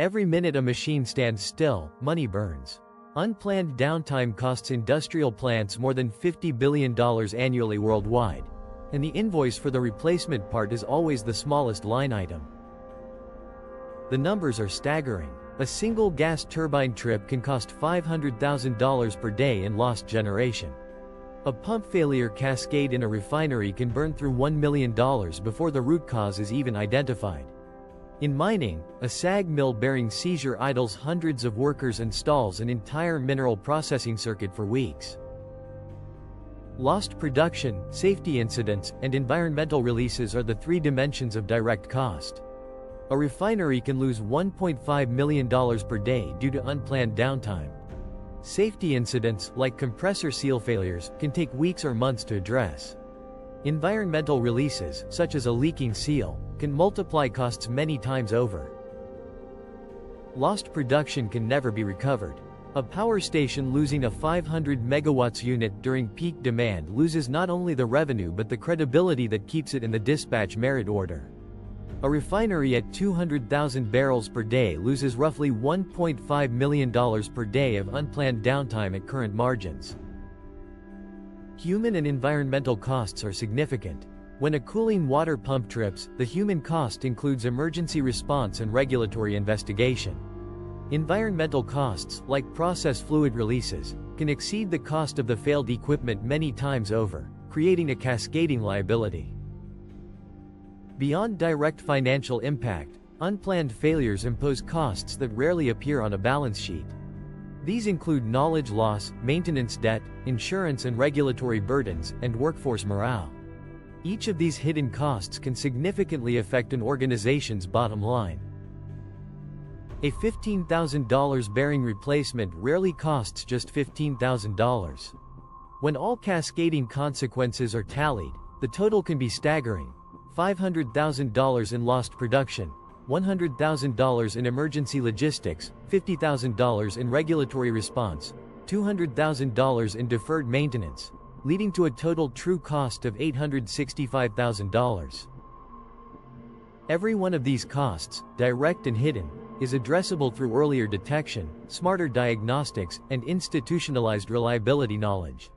Every minute a machine stands still, money burns. Unplanned downtime costs industrial plants more than $50 billion annually worldwide, and the invoice for the replacement part is always the smallest line item. The numbers are staggering. A single gas turbine trip can cost $500,000 per day in lost generation. A pump failure cascade in a refinery can burn through $1 million before the root cause is even identified. In mining, a SAG mill bearing seizure idles hundreds of workers and stalls an entire mineral processing circuit for weeks. Lost production, safety incidents, and environmental releases are the three dimensions of direct cost. A refinery can lose $1.5 million per day due to unplanned downtime. Safety incidents, like compressor seal failures, can take weeks or months to address. Environmental releases, such as a leaking seal, can multiply costs many times over. Lost production can never be recovered. A power station losing a 500 megawatts unit during peak demand loses not only the revenue but the credibility that keeps it in the dispatch merit order. A refinery at 200,000 barrels per day loses roughly $1.5 million per day of unplanned downtime at current margins. Human and environmental costs are significant. When a cooling water pump trips, the human cost includes emergency response and regulatory investigation. Environmental costs, like process fluid releases, can exceed the cost of the failed equipment many times over, creating a cascading liability. Beyond direct financial impact, unplanned failures impose costs that rarely appear on a balance sheet. These include knowledge loss, maintenance debt, insurance and regulatory burdens, and workforce morale. Each of these hidden costs can significantly affect an organization's bottom line. A $15,000 bearing replacement rarely costs just $15,000. When all cascading consequences are tallied, the total can be staggering. $500,000 in lost production, $100,000 in emergency logistics, $50,000 in regulatory response, $200,000 in deferred maintenance, leading to a total true cost of $865,000. Every one of these costs, direct and hidden, is addressable through earlier detection, smarter diagnostics, and institutionalized reliability knowledge.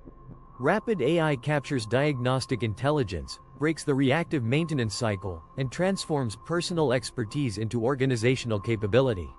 Rapid AI captures diagnostic intelligence, breaks the reactive maintenance cycle, and transforms personal expertise into organizational capability.